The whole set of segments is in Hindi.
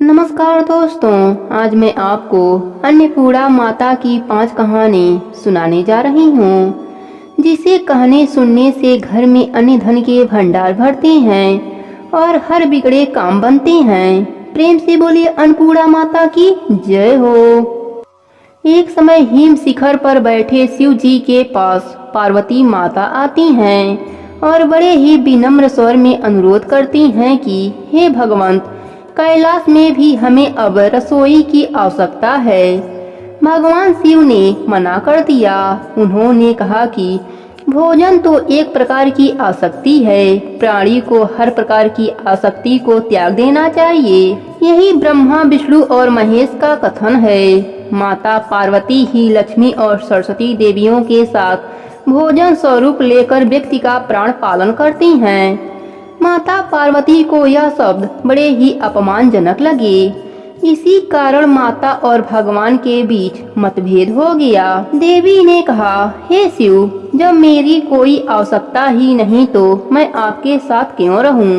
नमस्कार दोस्तों, आज मैं आपको अन्नपूर्णा माता की 5 कहानी सुनाने जा रही हूँ, जिसे कहानी सुनने से घर में अन्न धन के भंडार भरते हैं और हर बिगड़े काम बनते हैं। प्रेम से बोलिए अन्नपूर्णा माता की जय हो। एक समय हिम शिखर पर बैठे शिव जी के पास पार्वती माता आती हैं और बड़े ही विनम्र स्वर में अनुरोध करती हैं कि हे भगवंत, कैलाश में भी हमें अब रसोई की आवश्यकता है। भगवान शिव ने मना कर दिया। उन्होंने कहा कि भोजन तो एक प्रकार की आसक्ति है, प्राणी को हर प्रकार की आसक्ति को त्याग देना चाहिए। यही ब्रह्मा, विष्णु और महेश का कथन है। माता पार्वती ही लक्ष्मी और सरस्वती देवियों के साथ भोजन स्वरूप लेकर व्यक्ति का प्राण पालन करती हैं। माता पार्वती को यह शब्द बड़े ही अपमानजनक लगे। इसी कारण माता और भगवान के बीच मतभेद हो गया। देवी ने कहा, हे शिव, जब मेरी कोई आवश्यकता ही नहीं तो मैं आपके साथ क्यों रहूं?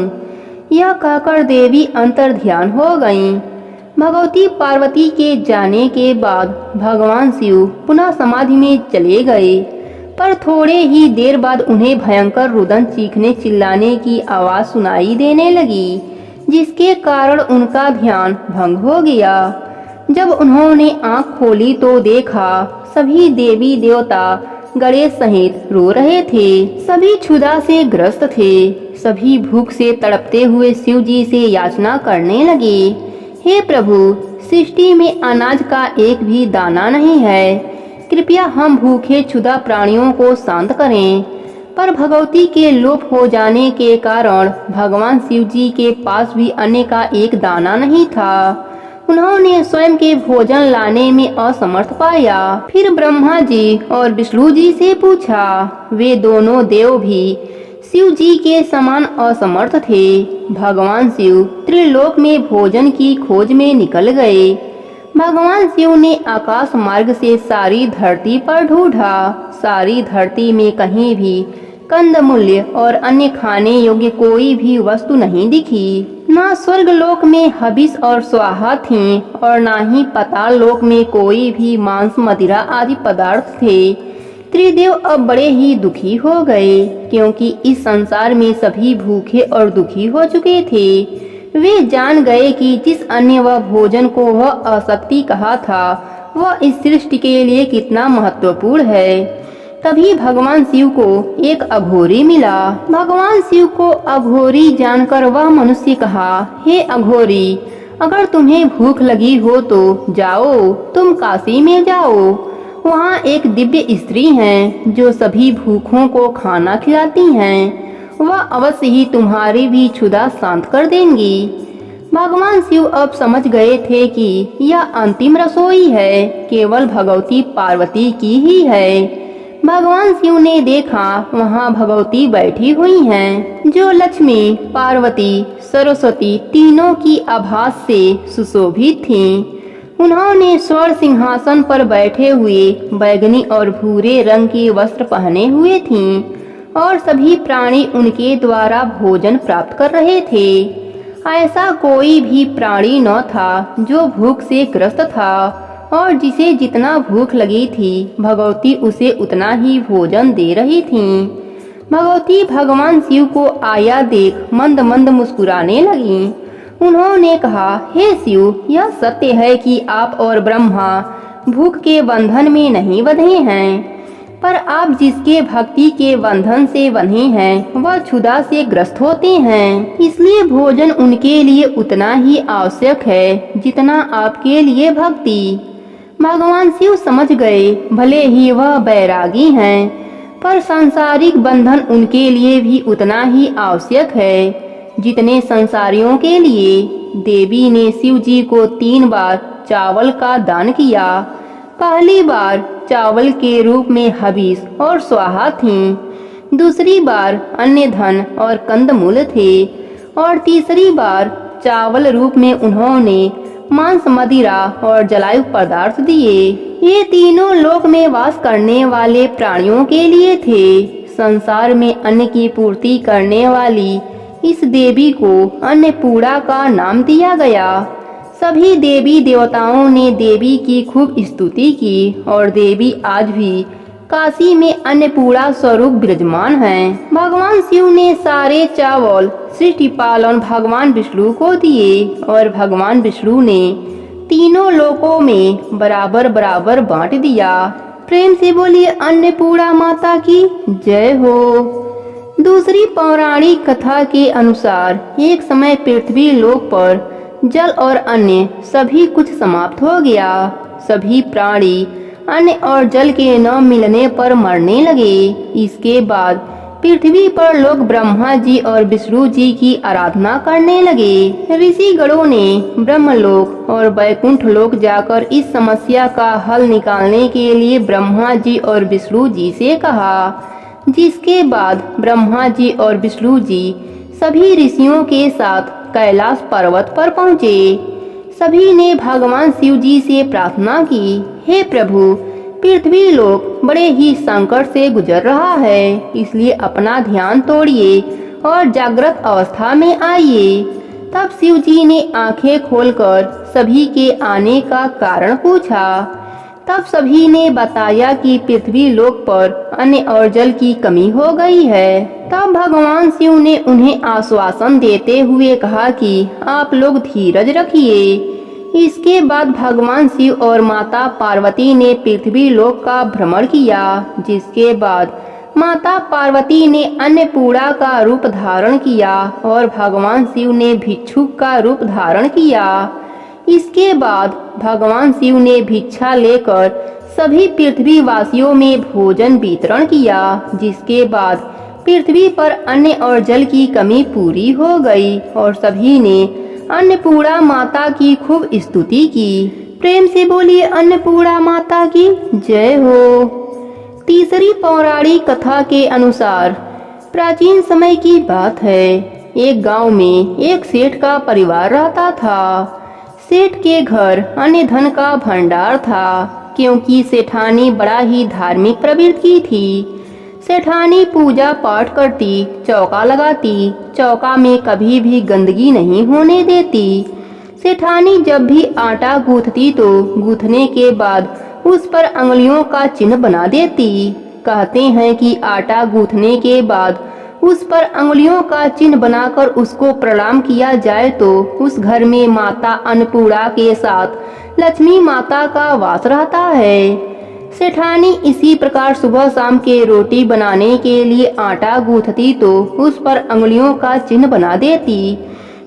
यह कहकर देवी अंतर्ध्यान हो गईं। भगवती पार्वती के जाने के बाद भगवान शिव पुनः समाधि में चले गए, पर थोड़े ही देर बाद उन्हें भयंकर रुदन, चीखने चिल्लाने की आवाज सुनाई देने लगी, जिसके कारण उनका ध्यान भंग हो गया। जब उन्होंने आंख खोली तो देखा सभी देवी देवता गणेश सहित रो रहे थे। सभी क्षुधा से ग्रस्त थे। सभी भूख से तड़पते हुए शिव जी से याचना करने लगे, हे प्रभु, सृष्टि में अनाज का एक भी दाना नहीं है, कृपया हम भूखे क्षुधा प्राणियों को शांत करें। पर भगवती के लोप हो जाने के कारण भगवान शिव जी के पास भी अन्न का एक दाना नहीं था। उन्होंने स्वयं के भोजन लाने में असमर्थ पाया। फिर ब्रह्मा जी और विष्णु जी से पूछा। वे दोनों देव भी शिव जी के समान असमर्थ थे। भगवान शिव त्रिलोक में भोजन की खोज में निकल गए। भगवान शिव ने आकाश मार्ग से सारी धरती पर ढूंढा। सारी धरती में कहीं भी कंदमूल्य और अन्य खाने योग्य कोई भी वस्तु नहीं दिखी। ना स्वर्ग लोक में हविष और स्वाहा थीं और ना ही पाताल लोक में कोई भी मांस, मदिरा आदि पदार्थ थे। त्रिदेव अब बड़े ही दुखी हो गए, क्योंकि इस संसार में सभी भूखे और दुखी हो चुके थे। वे जान गए कि जिस अन्न व भोजन को वह आसक्ति कहा था, वह इस सृष्टि के लिए कितना महत्वपूर्ण है। तभी भगवान शिव को एक अघोरी मिला। भगवान शिव को अघोरी जानकर वह मनुष्य कहा, हे अघोरी, अगर तुम्हें भूख लगी हो तो जाओ, तुम काशी में जाओ। वहाँ एक दिव्य स्त्री है जो सभी भूखों को खाना खिलाती हैं। वह अवश्य ही तुम्हारी भी क्षुधा शांत कर देंगी। भगवान शिव अब समझ गए थे कि यह अंतिम रसोई है, केवल भगवती पार्वती की ही है। भगवान शिव ने देखा वहाँ भगवती बैठी हुई हैं, जो लक्ष्मी, पार्वती, सरस्वती तीनों की आभास से सुशोभित थीं। उन्होंने स्वर्ण सिंहासन पर बैठे हुए बैगनी और भूरे रंग के वस्त्र पहने हुए थीं और सभी प्राणी उनके द्वारा भोजन प्राप्त कर रहे थे। ऐसा कोई भी प्राणी न था जो भूख से ग्रस्त था, और जिसे जितना भूख लगी थी भगवती उसे उतना ही भोजन दे रही थीं। भगवती भगवान शिव को आया देख मंद मंद मुस्कुराने लगीं। उन्होंने कहा, हे शिव, यह सत्य है कि आप और ब्रह्मा भूख के बंधन में नहीं बंधे हैं, पर आप जिसके भक्ति के बंधन से बंधे हैं वह क्षुधा से ग्रस्त होते हैं। इसलिए भोजन उनके लिए उतना ही आवश्यक है जितना आपके लिए भक्ति। भगवान शिव समझ गए, भले ही वह बैरागी हैं, पर सांसारिक बंधन उनके लिए भी उतना ही आवश्यक है जितने संसारियों के लिए। देवी ने शिव जी को 3 बार चावल का दान किया। पहली बार चावल के रूप में हविष और स्वाहा थीं, दूसरी बार अन्य धन और कंदमूल थे, और तीसरी बार चावल रूप में उन्होंने मांस, मदिरा और जलायु पदार्थ दिए। ये तीनों लोक में वास करने वाले प्राणियों के लिए थे। संसार में अन्न की पूर्ति करने वाली इस देवी को अन्नपूर्णा का नाम दिया गया। सभी देवी देवताओं ने देवी की खूब स्तुति की और देवी आज भी काशी में अन्नपूर्णा स्वरूप विराजमान हैं। भगवान शिव ने सारे चावल सृष्टि पालन भगवान विष्णु को दिए और भगवान विष्णु ने तीनों लोकों में बराबर बराबर बांट दिया। प्रेम से बोलिए अन्नपूर्णा माता की जय हो। दूसरी पौराणिक कथा के अनुसार एक समय पृथ्वी लोक पर जल और अन्य सभी कुछ समाप्त हो गया। सभी प्राणी अन्न और जल के न मिलने पर मरने लगे। इसके बाद पृथ्वी पर लोग ब्रह्मा जी और विष्णु जी की आराधना करने लगे। ऋषि गणों ने ब्रह्मलोक और वैकुंठ लोक जाकर इस समस्या का हल निकालने के लिए ब्रह्मा जी और विष्णु जी से कहा, जिसके बाद ब्रह्मा जी और विष्णु जी सभी ऋषियों के साथ कैलाश पर्वत पर पहुँचे। सभी ने भगवान शिव जी से प्रार्थना की, हे प्रभु, पृथ्वी लोक बड़े ही संकट से गुजर रहा है, इसलिए अपना ध्यान तोड़िए और जागृत अवस्था में आइए। तब शिव जी ने आंखें खोलकर सभी के आने का कारण पूछा। तब सभी ने बताया कि पृथ्वी लोक पर अन्न और जल की कमी हो गई है। तब भगवान शिव ने उन्हें आश्वासन देते हुए कहा कि आप लोग धीरज रखिए। इसके बाद भगवान शिव और माता पार्वती ने पृथ्वी लोक का भ्रमण किया, जिसके बाद माता पार्वती ने अन्नपूर्णा का रूप धारण किया और भगवान शिव ने भिक्षुक का रूप धारण किया। इसके बाद भगवान शिव ने भिक्षा लेकर सभी पृथ्वी वासियों में भोजन वितरण किया, जिसके बाद पृथ्वी पर अन्न और जल की कमी पूरी हो गई और सभी ने अन्नपूर्णा माता की खूब स्तुति की। प्रेम से बोलिए अन्नपूर्णा माता की जय हो। तीसरी पौराणिक कथा के अनुसार प्राचीन समय की बात है। एक गांव में एक सेठ का परिवार रहता था। सेठ के घर अन्य धन का भंडार था, क्योंकि सेठानी बड़ा ही धार्मिक प्रवृत्ति की थी। सेठानी पूजा पाठ करती, चौका लगाती, चौका में कभी भी गंदगी नहीं होने देती। सेठानी जब भी आटा गूंथती तो गूंथने के बाद उस पर अंगुलियों का चिन्ह बना देती। कहते हैं कि आटा गूंथने के बाद उस पर अंगुलियों का चिन्ह बनाकर उसको प्रणाम किया जाए तो उस घर में माता अन्नपूर्णा के साथ लक्ष्मी माता का वास रहता है। सेठानी इसी प्रकार सुबह शाम के रोटी बनाने के लिए आटा गूंथती तो उस पर अंगुलियों का चिन्ह बना देती,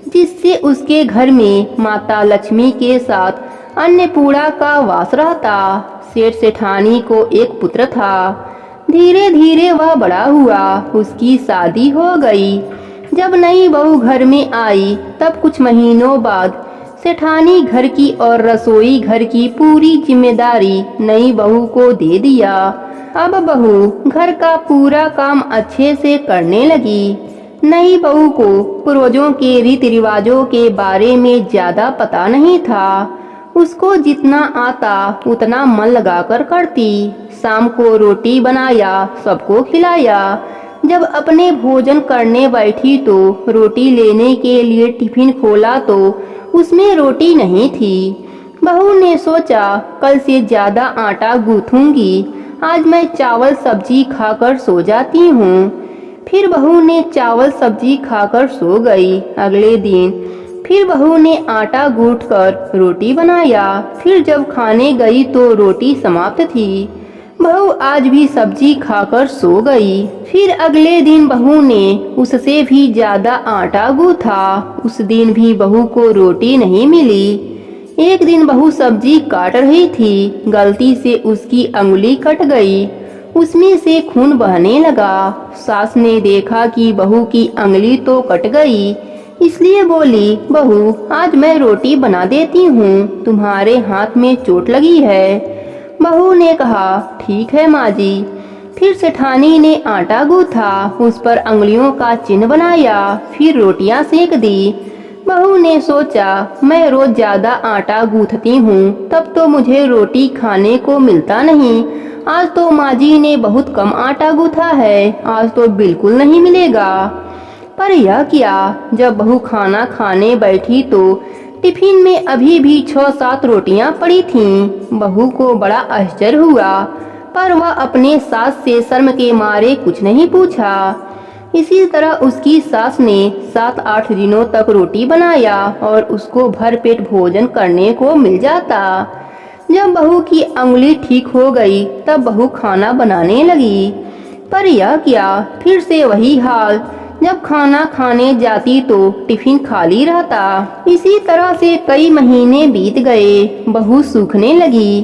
जिससे उसके घर में माता लक्ष्मी के साथ अन्नपूर्णा का वास रहता। सेठ सेठानी को एक पुत्र था। धीरे धीरे वह बड़ा हुआ, उसकी शादी हो गई। जब नई बहू घर में आई तब कुछ महीनों बाद सेठानी घर की और रसोई घर की पूरी जिम्मेदारी नई बहू को दे दिया। अब बहू घर का पूरा काम अच्छे से करने लगी। नई बहू को पूर्वजों के रीति रिवाजों के बारे में ज्यादा पता नहीं था। उसको जितना आता उतना मन लगाकर करती। शाम को रोटी बनाया, सबको खिलाया। जब अपने भोजन करने बैठी तो रोटी लेने के लिए टिफिन खोला तो उसमें रोटी नहीं थी। बहू ने सोचा कल से ज्यादा आटा गूंथूंगी, आज मैं चावल सब्जी खाकर सो जाती हूँ। फिर बहू ने चावल सब्जी खाकर सो गई। अगले दिन फिर बहू ने आटा गूंथकर रोटी बनाया। फिर जब खाने गई तो रोटी समाप्त थी। बहू आज भी सब्जी खाकर सो गई। फिर अगले दिन बहू ने उससे भी ज्यादा आटा गूंथा। उस दिन भी बहू को रोटी नहीं मिली। एक दिन बहू सब्जी काट रही थी, गलती से उसकी अंगुली कट गई। उसमें से खून बहने लगा। सास ने देखा कि बहू की अंगुली तो कट गई, इसलिए बोली, बहू आज मैं रोटी बना देती हूँ, तुम्हारे हाथ में चोट लगी है। बहू ने कहा, ठीक है माँ जी। फिर सेठानी ने आटा गूंथा, उस पर अंगुलियों का चिन्ह बनाया, फिर रोटियां सेक दी। बहू ने सोचा मैं रोज ज्यादा आटा गूंथती हूँ, तब तो मुझे रोटी खाने को मिलता नहीं। आज तो माँ जी ने बहुत कम आटा गूंथा है, आज तो बिल्कुल नहीं मिलेगा। पर यह क्या, जब बहू खाना खाने बैठी तो टिफिन में अभी भी 6-7 रोटियां पड़ी थीं। बहू को बड़ा आश्चर्य हुआ, पर वह अपने सास से शर्म के मारे कुछ नहीं पूछा। इसी तरह उसकी सास ने 7-8 दिनों तक रोटी बनाया और उसको भरपेट भोजन करने को मिल जाता। जब बहू की अंगुली ठीक हो गई तब बहू खाना बनाने लगी, पर यह क्या, फिर से वही हाल। जब खाना खाने जाती तो टिफिन खाली रहता। इसी तरह से कई महीने बीत गए। बहू सूखने लगी।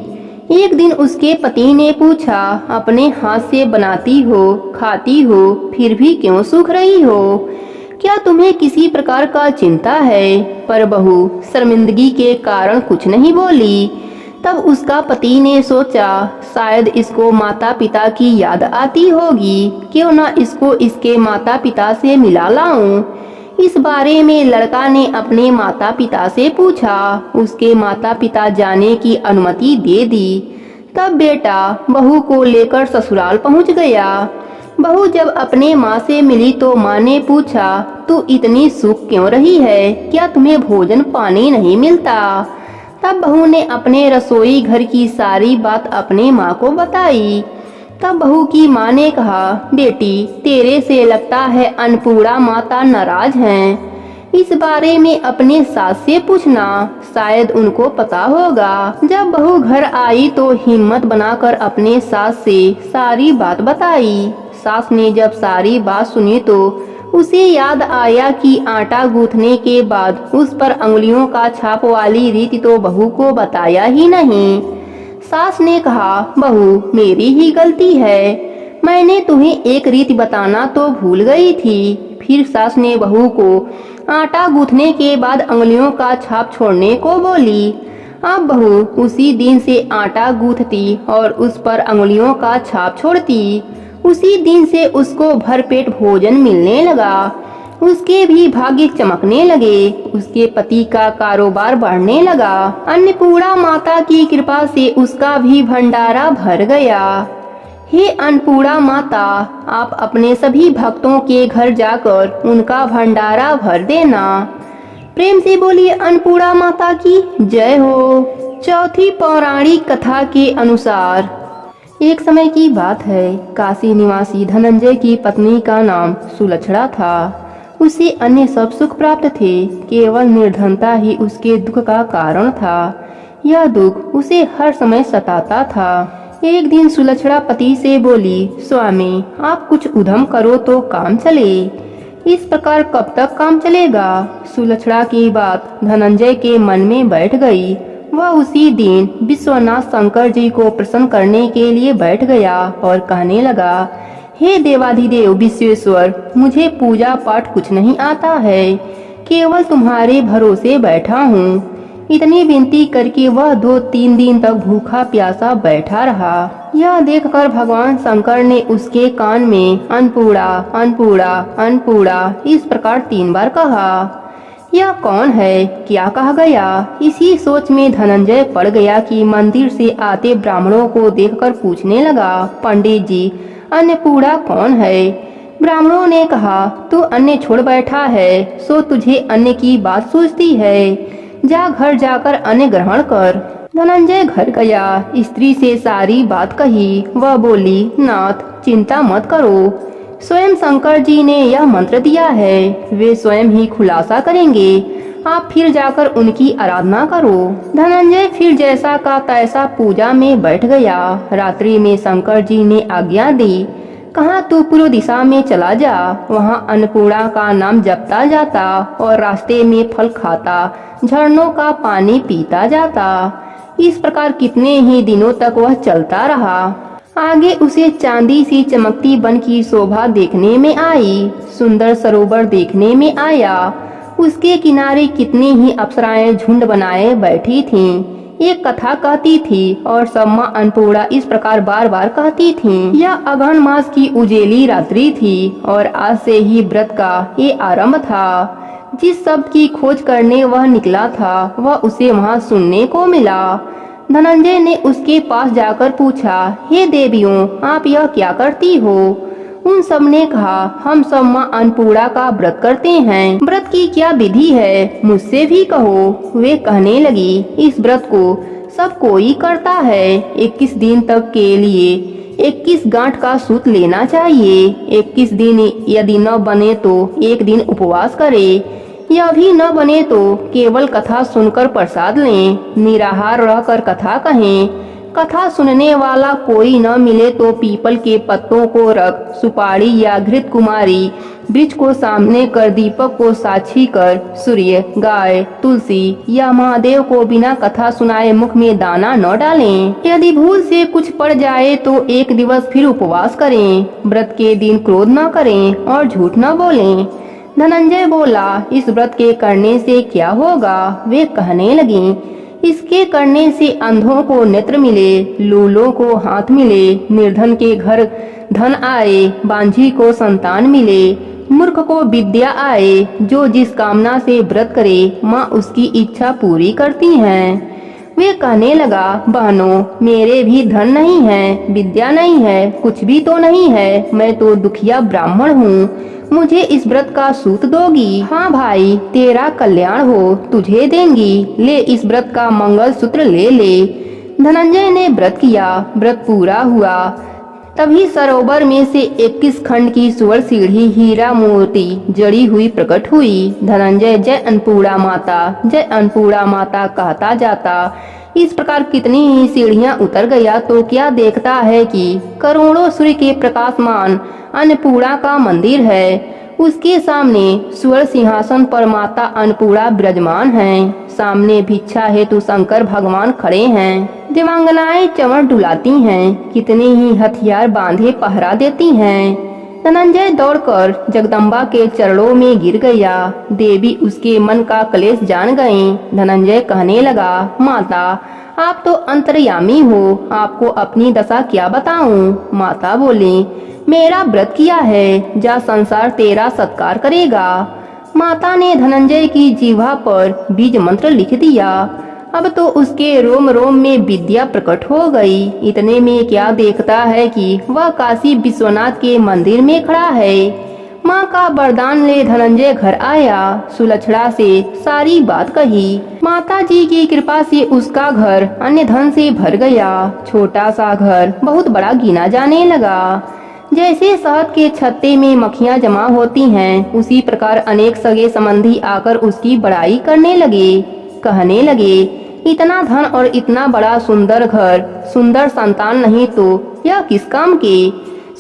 एक दिन उसके पति ने पूछा, अपने हाथ से बनाती हो, खाती हो, फिर भी क्यों सूख रही हो? क्या तुम्हें किसी प्रकार का चिंता है? पर बहू शर्मिंदगी के कारण कुछ नहीं बोली। तब उसका पति ने सोचा, शायद इसको माता पिता की याद आती होगी, क्यों ना इसको इसके माता पिता से मिला लाऊं। इस बारे में लड़का ने अपने माता पिता से पूछा। उसके माता पिता जाने की अनुमति दे दी। तब बेटा बहू को लेकर ससुराल पहुंच गया। बहू जब अपने माँ से मिली तो माँ ने पूछा, तू इतनी सूख क्यों रही है? क्या तुम्हें भोजन पानी नहीं मिलता? तब बहू ने अपने रसोई घर की सारी बात अपने माँ को बताई। तब बहू की माँ ने कहा, बेटी तेरे से लगता है अन्नपूर्णा माता नाराज हैं। इस बारे में अपने सास से पूछना, शायद उनको पता होगा। जब बहू घर आई तो हिम्मत बनाकर अपने सास से सारी बात बताई। सास ने जब सारी बात सुनी तो उसे याद आया कि आटा गूंथने के बाद उस पर अंगुलियों का छाप वाली रीति तो बहू को बताया ही नहीं। सास ने कहा, बहू मेरी ही गलती है, मैंने तुम्हें एक रीति बताना तो भूल गई थी। फिर सास ने बहू को आटा गूंथने के बाद अंगुलियों का छाप छोड़ने को बोली। अब बहू उसी दिन से आटा गूंथती और उस पर अंगुलियों का छाप छोड़ती। उसी दिन से उसको भरपेट भोजन मिलने लगा। उसके भी भाग्य चमकने लगे। उसके पति का कारोबार बढ़ने लगा। अन्नपूर्णा माता की कृपा से उसका भी भंडारा भर गया। हे अन्नपूर्णा माता, आप अपने सभी भक्तों के घर जाकर उनका भंडारा भर देना। प्रेम से बोलिए अन्नपूर्णा माता की जय हो। चौथी पौराणिक कथा के अनुसार एक समय की बात है, काशी निवासी धनंजय की पत्नी का नाम सुलक्षणा था। उसे अन्य सब सुख प्राप्त थे, केवल निर्धनता ही उसके दुख का कारण था। यह दुख उसे हर समय सताता था। एक दिन सुलक्षणा पति से बोली, स्वामी आप कुछ उद्यम करो तो काम चले। इस प्रकार कब तक काम चलेगा? सुलक्षणा की बात धनंजय के मन में बैठ गई। वह उसी दिन विश्वनाथ शंकर जी को प्रसन्न करने के लिए बैठ गया और कहने लगा, हे देवाधिदेव विश्वेश्वर, मुझे पूजा पाठ कुछ नहीं आता है, केवल तुम्हारे भरोसे बैठा हूँ। इतनी विनती करके वह 2-3 दिन तक भूखा प्यासा बैठा रहा। यह देखकर भगवान शंकर ने उसके कान में अन्नपूर्णा अन्नपूर्णा अन्नपूर्णा इस प्रकार 3 बार कहा। यह कौन है, क्या कहा गया? इसी सोच में धनंजय पड़ गया कि मंदिर से आते ब्राह्मणों को देखकर पूछने लगा, पंडित जी अन्नपूर्णा कौन है? ब्राह्मणों ने कहा, तू अन्न छोड़ बैठा है, सो तुझे अन्न की बात सूझती है। जा घर जाकर अन्न ग्रहण कर। धनंजय घर गया, स्त्री से सारी बात कही। वह बोली, नाथ चिंता मत करो, स्वयं शंकर जी ने यह मंत्र दिया है, वे स्वयं ही खुलासा करेंगे। आप फिर जाकर उनकी आराधना करो। धनंजय फिर जैसा का तैसा पूजा में बैठ गया। रात्रि में शंकर जी ने आज्ञा दी, कहा तू पूर्व दिशा में चला जा, वहाँ अन्नपूर्णा का नाम जपता जाता और रास्ते में फल खाता, झरनों का पानी पीता जाता। इस प्रकार कितने ही दिनों तक वह चलता रहा। आगे उसे चांदी सी चमकती वन की शोभा देखने में आई। सुंदर सरोवर देखने में आया। उसके किनारे कितनी ही अप्सराएं झुंड बनाए बैठी थीं। एक कथा कहती थी और सब माँ अन्नपूर्णा इस प्रकार बार बार कहती थीं। यह अगहन मास की उजेली रात्रि थी और आज से ही व्रत का ये आरंभ था। जिस शब्द की खोज करने वह निकला था वह उसे वहाँ सुनने को मिला। धनंजय ने उसके पास जाकर पूछा, हे देवियों, आप यह क्या करती हो? उन सब ने कहा, हम सब माँ अन्नपूर्णा का व्रत करते हैं। व्रत की क्या विधि है, मुझसे भी कहो। वे कहने लगी, इस व्रत को सब कोई करता है। 21 दिन तक के लिए 21 गांठ का सूत लेना चाहिए। 21 दिन यदि न बने तो एक दिन उपवास करे, यह भी न बने तो केवल कथा सुनकर प्रसाद लें। निराहार रहकर कथा कहें। कथा सुनने वाला कोई न मिले तो पीपल के पत्तों को रख, सुपारी या घृत कुमारी वृक्ष को सामने कर, दीपक को साक्षी कर, सूर्य, गाय, तुलसी या महादेव को बिना कथा सुनाए मुख में दाना न डालें। यदि भूल से कुछ पड़ जाए तो एक दिवस फिर उपवास करें। व्रत के दिन क्रोध न करें और झूठ न बोलें। धनंजय बोला, इस व्रत के करने से क्या होगा? वे कहने लगी, इसके करने से अंधों को नेत्र मिले, लूलों को हाथ मिले, निर्धन के घर धन आए, बांझी को संतान मिले, मूर्ख को विद्या आए। जो जिस कामना से व्रत करे माँ उसकी इच्छा पूरी करती हैं। वे कहने लगा, बहनों, मेरे भी धन नहीं है, विद्या नहीं है, कुछ भी तो नहीं है। मैं तो दुखिया ब्राह्मण हूँ। मुझे इस व्रत का सूत दोगी? हाँ भाई, तेरा कल्याण हो, तुझे देंगी। ले, इस व्रत का मंगल सूत्र ले ले। धनंजय ने व्रत किया। व्रत पूरा हुआ। तभी सरोवर में से 21 खंड की सुवर्ण सीढ़ी हीरा मोती जड़ी हुई प्रकट हुई। धनंजय जय अन्नपूर्णा माता, जय अन्नपूर्णा माता कहता जाता इस प्रकार कितनी ही सीढ़ियां उतर गया तो क्या देखता है कि करोड़ों सूर्य के प्रकाशमान अन्नपूर्णा का मंदिर है। उसके सामने स्वर्ण सिंहासन पर माता अन्नपूर्णा विराजमान हैं। सामने भिक्षा हेतु शंकर भगवान खड़े हैं। देवांगनाएं चमर डुलाती हैं। कितने ही हथियार बांधे पहरा देती हैं। धनंजय दौड़कर जगदम्बा के चरणों में गिर गया। देवी उसके मन का क्लेश जान गईं। धनंजय कहने लगा, माता, आप तो अंतर्यामी हो, आपको अपनी दशा क्या बताऊं? माता बोली, मेरा व्रत किया है, जा संसार तेरा सत्कार करेगा। माता ने धनंजय की जीवा पर बीज मंत्र लिख दिया। अब तो उसके रोम रोम में विद्या प्रकट हो गई। इतने में क्या देखता है कि वह काशी विश्वनाथ के मंदिर में खड़ा है। माँ का वरदान ले धनंजय घर आया। सुलक्षणा से सारी बात कही। माता जी की कृपा से उसका घर अन्य धन से भर गया। छोटा सा घर बहुत बड़ा गिना जाने लगा। जैसे शहद के छत्ते में मक्खियाँ जमा होती हैं, उसी प्रकार अनेक सगे संबंधी आकर उसकी बड़ाई करने लगे। कहने लगे, इतना धन और इतना बड़ा सुंदर घर, सुंदर संतान नहीं तो यह किस काम के?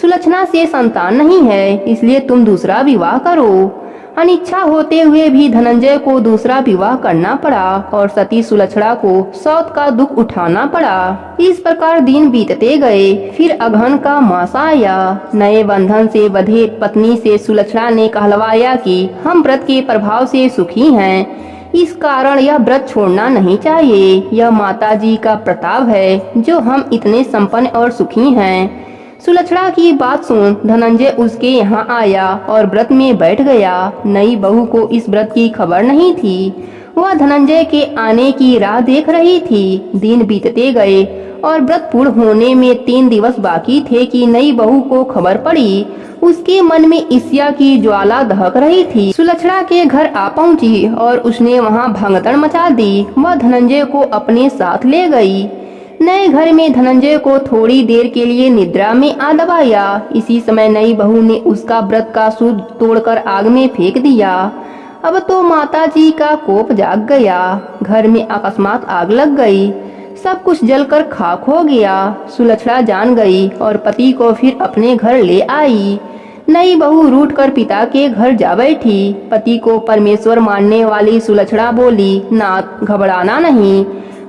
सुलक्षणा से संतान नहीं है, इसलिए तुम दूसरा विवाह करो। अनिच्छा होते हुए भी धनंजय को दूसरा विवाह करना पड़ा और सती सुलक्षणा को सौत का दुख उठाना पड़ा। इस प्रकार दिन बीतते गए। फिर अगहन का मास आया। नए बंधन से बंधे पत्नी से सुलक्षणा ने कहलवाया कि हम व्रत के प्रभाव से सुखी हैं, इस कारण यह व्रत छोड़ना नहीं चाहिए। यह माता जी का प्रताप है जो हम इतने संपन्न और सुखी हैं। सुलक्षणा की बात सुन धनंजय उसके यहाँ आया और व्रत में बैठ गया। नई बहू को इस व्रत की खबर नहीं थी। वह धनंजय के आने की राह देख रही थी। दिन बीतते गए और व्रत पूर्ण होने में 3 दिवस बाकी थे कि नई बहू को खबर पड़ी। उसके मन में ईर्ष्या की ज्वाला दहक रही थी। सुलक्षणा के घर आ पहुंची और उसने वहां भगदड़ मचा दी। वह धनंजय को अपने साथ ले गई। नए घर में धनंजय को थोड़ी देर के लिए निद्रा में आ दबाया। इसी समय नई बहू ने उसका व्रत का सूत तोड़कर आग में फेंक दिया। अब तो माता जी का कोप जाग गया। घर में अकस्मात आग लग गई। सब कुछ जलकर खाक हो गया। सुलक्षणा जान गई और पति को फिर अपने घर ले आई। नई बहू रूठ कर पिता के घर जा बैठी। पति को परमेश्वर मानने वाली सुलक्षणा बोली, नाथ, घबराना नहीं,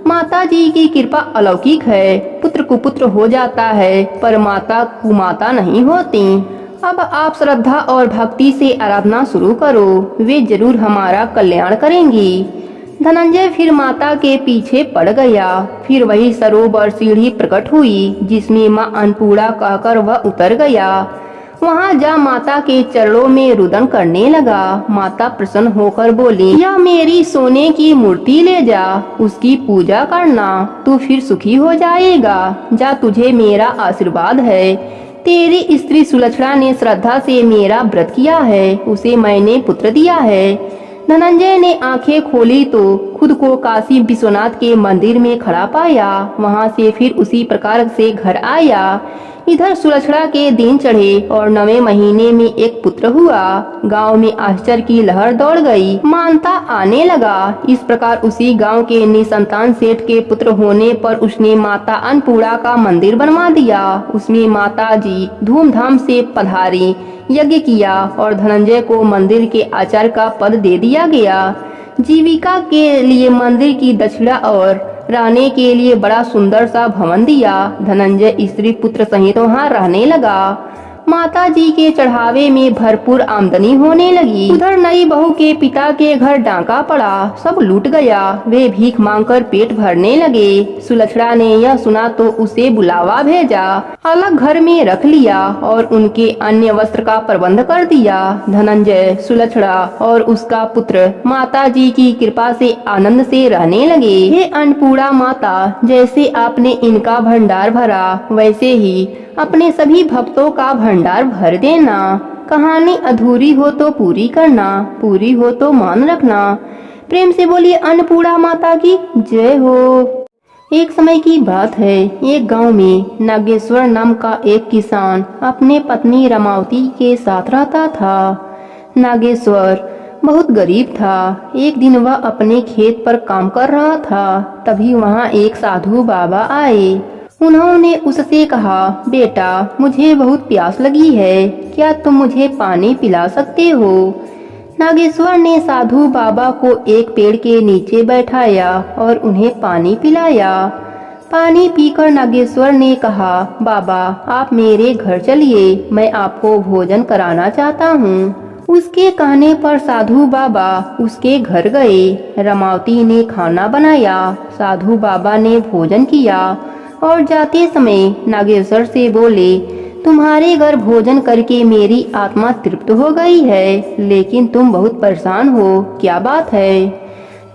माता जी की कृपा अलौकिक है। पुत्र कुपुत्र हो जाता है पर माता कुमाता नहीं होती। अब आप श्रद्धा और भक्ति से आराधना शुरू करो, वे जरूर हमारा कल्याण करेंगी। धनंजय फिर माता के पीछे पड़ गया। फिर वही सरोवर सीढ़ी प्रकट हुई जिसमें माँ अन्नपूर्णा कहकर वह उतर गया। वहाँ जा माता के चरणों में रुदन करने लगा। माता प्रसन्न होकर बोली, यह मेरी सोने की मूर्ति ले जा, उसकी पूजा करना, तू फिर सुखी हो जाएगा। जा, तुझे मेरा आशीर्वाद है। तेरी स्त्री सुलक्षणा ने श्रद्धा से मेरा व्रत किया है, उसे मैंने पुत्र दिया है। धनंजय ने आंखें खोली तो खुद को काशी विश्वनाथ के मंदिर में खड़ा पाया। वहां से फिर उसी प्रकार से घर आया। इधर सुलक्षणा के दिन चढ़े और 9वें महीने में एक पुत्र हुआ। गांव में आश्चर्य की लहर दौड़ गई, मानता आने लगा। इस प्रकार उसी गांव के निसंतान सेठ के पुत्र होने पर उसने माता अन्नपूर्णा का मंदिर बनवा दिया। उसमें माता जी धूमधाम से पधारी, यज्ञ किया और धनंजय को मंदिर के आचार्य का पद दे दिया गया। जीविका के लिए मंदिर की दक्षिणा और रहने के लिए बड़ा सुंदर सा भवन दिया। धनंजय स्त्री पुत्र सहित वहाँ रहने लगा। माता जी के चढ़ावे में भरपूर आमदनी होने लगी। उधर नई बहू के पिता के घर डाका पड़ा, सब लूट गया। वे भीख मांगकर पेट भरने लगे। सुलक्षणा ने यह सुना तो उसे बुलावा भेजा, अलग घर में रख लिया और उनके अन्य वस्त्र का प्रबंध कर दिया। धनंजय, सुलक्षणा और उसका पुत्र माता जी की कृपा से आनंद से रहने लगे। हे अन्नपूर्णा माता, जैसे आपने इनका भंडार भरा वैसे ही अपने सभी भक्तों का भंडार भर देना। कहानी अधूरी हो तो पूरी करना, पूरी हो तो मान रखना। प्रेम से बोलिए अन्नपूर्णा माता की जय हो। एक समय की बात है, एक गांव में नागेश्वर नाम का एक किसान अपने पत्नी रमावती के साथ रहता था। नागेश्वर बहुत गरीब था। एक दिन वह अपने खेत पर काम कर रहा था, तभी वहाँ एक साधु बाबा आए। उन्होंने उससे कहा, बेटा मुझे बहुत प्यास लगी है, क्या तुम मुझे पानी पिला सकते हो? नागेश्वर ने साधु बाबा को एक पेड़ के नीचे बैठाया और उन्हें पानी पिलाया। पानी पीकर नागेश्वर ने कहा, बाबा आप मेरे घर चलिए, मैं आपको भोजन कराना चाहता हूँ। उसके कहने पर साधु बाबा उसके घर गए। रमावती ने खाना बनाया, साधु बाबा ने भोजन किया और जाते समय नागेश्वर से बोले, तुम्हारे घर भोजन करके मेरी आत्मा तृप्त हो गई है, लेकिन तुम बहुत परेशान हो, क्या बात है?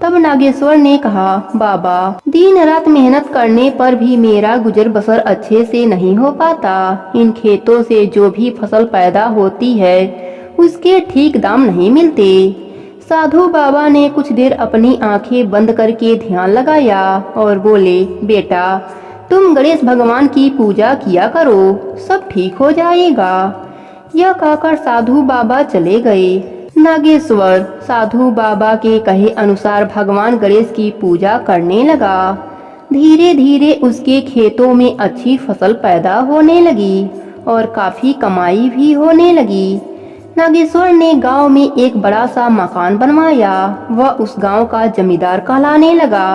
तब नागेश्वर ने कहा, बाबा दिन रात मेहनत करने पर भी मेरा गुजर बसर अच्छे से नहीं हो पाता। इन खेतों से जो भी फसल पैदा होती है उसके ठीक दाम नहीं मिलते। साधु बाबा ने कुछ देर अपनी आंखें बंद करके ध्यान लगाया और बोले, बेटा तुम गणेश भगवान की पूजा किया करो, सब ठीक हो जाएगा। यह कहकर साधु बाबा चले गए। नागेश्वर साधु बाबा के कहे अनुसार भगवान गणेश की पूजा करने लगा। धीरे धीरे उसके खेतों में अच्छी फसल पैदा होने लगी और काफी कमाई भी होने लगी। नागेश्वर ने गांव में एक बड़ा सा मकान बनवाया। वह उस गांव का जमींदार कहलाने लगा।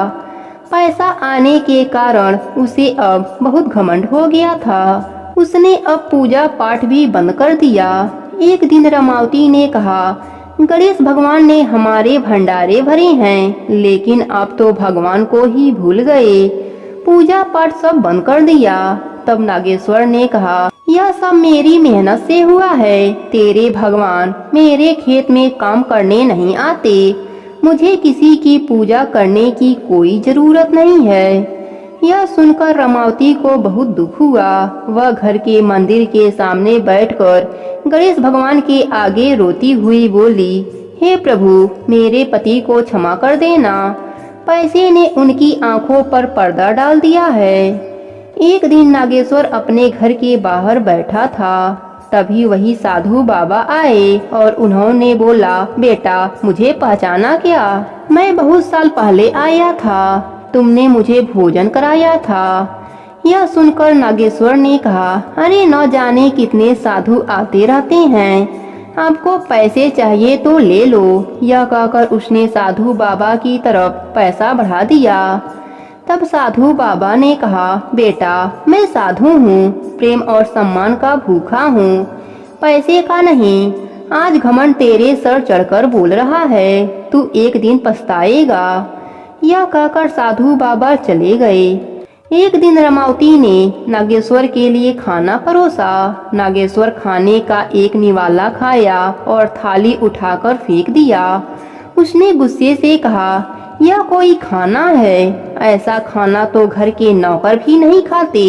पैसा आने के कारण उसे अब बहुत घमंड हो गया था। उसने अब पूजा पाठ भी बंद कर दिया। एक दिन रमावती ने कहा, गणेश भगवान ने हमारे भंडारे भरे हैं, लेकिन आप तो भगवान को ही भूल गए, पूजा पाठ सब बंद कर दिया। तब नागेश्वर ने कहा, यह सब मेरी मेहनत से हुआ है। तेरे भगवान मेरे खेत में काम करने नहीं आते। मुझे किसी की पूजा करने की कोई जरूरत नहीं है। यह सुनकर रमावती को बहुत दुख हुआ। वह घर के मंदिर के सामने बैठकर गणेश भगवान के आगे रोती हुई बोली, हे प्रभु मेरे पति को क्षमा कर देना, पैसे ने उनकी आंखों पर पर्दा डाल दिया है। एक दिन नागेश्वर अपने घर के बाहर बैठा था, तभी वही साधु बाबा आए और उन्होंने बोला, बेटा मुझे पहचाना क्या? मैं बहुत साल पहले आया था, तुमने मुझे भोजन कराया था। यह सुनकर नागेश्वर ने कहा, अरे न जाने कितने साधु आते रहते हैं, आपको पैसे चाहिए तो ले लो। यह कहकर उसने साधु बाबा की तरफ पैसा बढ़ा दिया। तब साधु बाबा ने कहा, बेटा मैं साधु हूँ, प्रेम और सम्मान का भूखा हूँ, पैसे का नहीं। आज घमंड तेरे सर चढ़कर बोल रहा है, तू एक दिन पछताएगा। यह कहकर साधु बाबा चले गए। एक दिन रमावती ने नागेश्वर के लिए खाना परोसा। नागेश्वर खाने का एक निवाला खाया और थाली उठाकर फेंक दिया। उसने गुस्से से कहा, यह कोई खाना है? ऐसा खाना तो घर के नौकर भी नहीं खाते।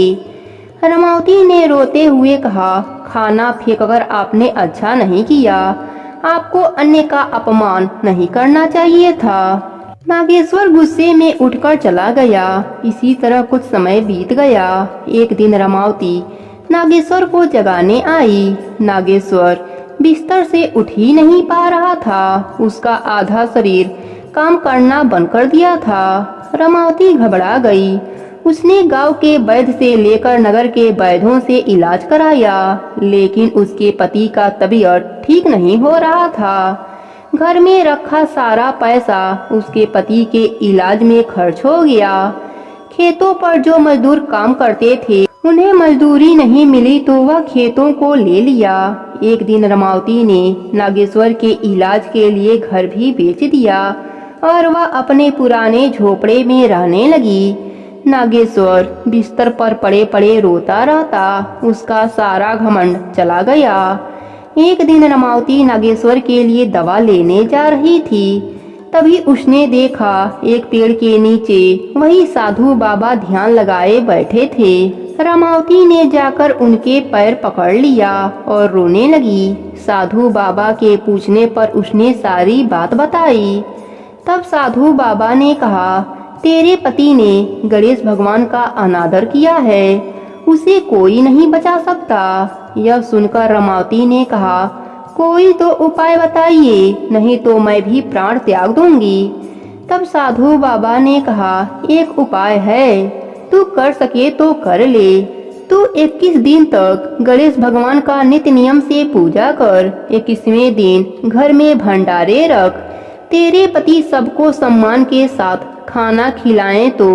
रमावती ने रोते हुए कहा, खाना फेंककर आपने अच्छा नहीं किया, आपको अन्य का अपमान नहीं करना चाहिए था। नागेश्वर गुस्से में उठकर चला गया। इसी तरह कुछ समय बीत गया। एक दिन रमावती नागेश्वर को जगाने आई। नागेश्वर बिस्तर से उठ ही नहीं पा रहा था। उसका आधा शरीर काम करना बंद कर दिया था। रमावती घबरा गई। उसने गांव के वैद्य से लेकर नगर के वैद्यों से इलाज कराया, लेकिन उसके पति का तबीयत ठीक नहीं हो रहा था। घर में रखा सारा पैसा उसके पति के इलाज में खर्च हो गया। खेतों पर जो मजदूर काम करते थे, उन्हें मजदूरी नहीं मिली तो वह खेतों को ले लिया। एक दिन रमावती ने नागेश्वर के इलाज के लिए घर भी बेच दिया और वह अपने पुराने झोपड़े में रहने लगी। नागेश्वर बिस्तर पर पड़े पड़े रोता रहता। उसका सारा घमंड चला गया। एक दिन रमावती नागेश्वर के लिए दवा लेने जा रही थी। तभी उसने देखा एक पेड़ के नीचे वही साधु बाबा ध्यान लगाए बैठे थे। रमावती ने जाकर उनके पैर पकड़ लिया और रोने लगी। साधु बाबा के पूछने पर उसने सारी बात बताई। तब साधु बाबा ने कहा, तेरे पति ने गणेश भगवान का अनादर किया है, उसे कोई नहीं बचा सकता। यह सुनकर रमावती ने कहा, कोई तो उपाय बताइए, नहीं तो मैं भी प्राण त्याग दूंगी। तब साधु बाबा ने कहा, एक उपाय है, तू कर सके तो कर ले। तू 21 दिन तक गणेश भगवान का नित्य नियम से पूजा कर। 21वें दिन घर में भंडारे रख। तेरे पति सबको सम्मान के साथ खाना खिलाएं तो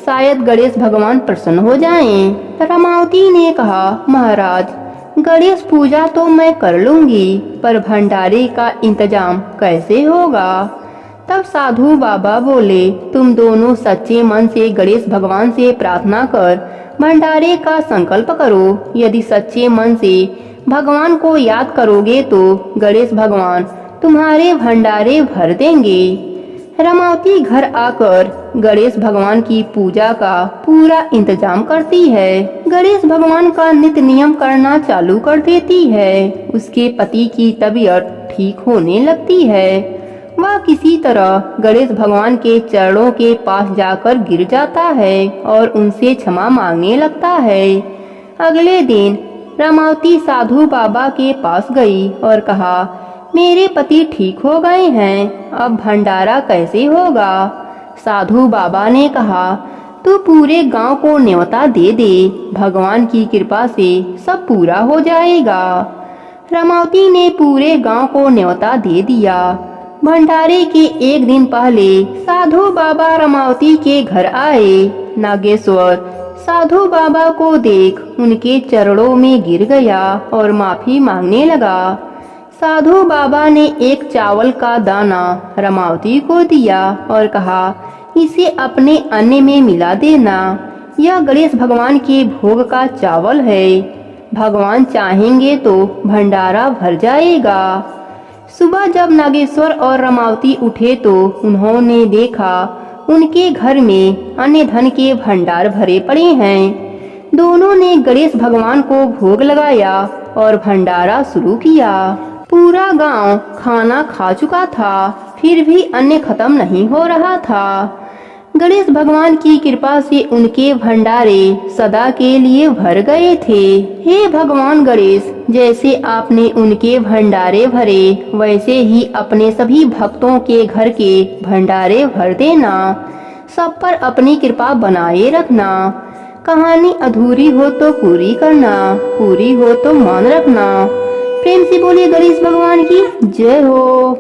शायद गणेश भगवान प्रसन्न हो जाएं। रमावती ने कहा, महाराज, गणेश पूजा तो मैं कर लूंगी, पर भंडारे का इंतजाम कैसे होगा? तब साधु बाबा बोले, तुम दोनों सच्चे मन से गणेश भगवान से प्रार्थना कर भंडारे का संकल्प करो। यदि सच्चे मन से भगवान को याद करोगे तो गणेश भगवान तुम्हारे भंडारे भर देंगे। रमावती घर आकर गणेश भगवान की पूजा का पूरा इंतजाम करती है। गणेश भगवान का नित्य नियम करना चालू कर देती है। उसके पति की तबीयत ठीक होने लगती है। वह किसी तरह गणेश भगवान के चरणों के पास जाकर गिर जाता है और उनसे क्षमा मांगने लगता है। अगले दिन रमावती साधु बाबा के पास गई और कहा, मेरे पति ठीक हो गए हैं, अब भंडारा कैसे होगा? साधु बाबा ने कहा, तू पूरे गांव को न्योता दे दे, भगवान की कृपा से सब पूरा हो जाएगा। रमावती ने पूरे गांव को न्योता दे दिया। भंडारे के एक दिन पहले साधु बाबा रमावती के घर आए। नागेश्वर साधु बाबा को देख उनके चरणों में गिर गया और माफी मांगने लगा। साधु बाबा ने एक चावल का दाना रमावती को दिया और कहा, इसे अपने अन्न में मिला देना। यह गणेश भगवान के भोग का चावल है। भगवान चाहेंगे तो भंडारा भर जाएगा। सुबह जब नागेश्वर और रमावती उठे तो उन्होंने देखा उनके घर में अन्य धन के भंडार भरे पड़े हैं। दोनों ने गणेश भगवान को भोग लगाया और भंडारा शुरू किया। पूरा गांव खाना खा चुका था, फिर भी अन्न खत्म नहीं हो रहा था। गणेश भगवान की कृपा से उनके भंडारे सदा के लिए भर गए थे। हे भगवान गणेश, जैसे आपने उनके भंडारे भरे, वैसे ही अपने सभी भक्तों के घर के भंडारे भर देना। सब पर अपनी कृपा बनाए रखना। कहानी अधूरी हो तो पूरी करना, पूरी हो तो मान रखना। प्रेम से बोलिए गणेश भगवान की जय हो।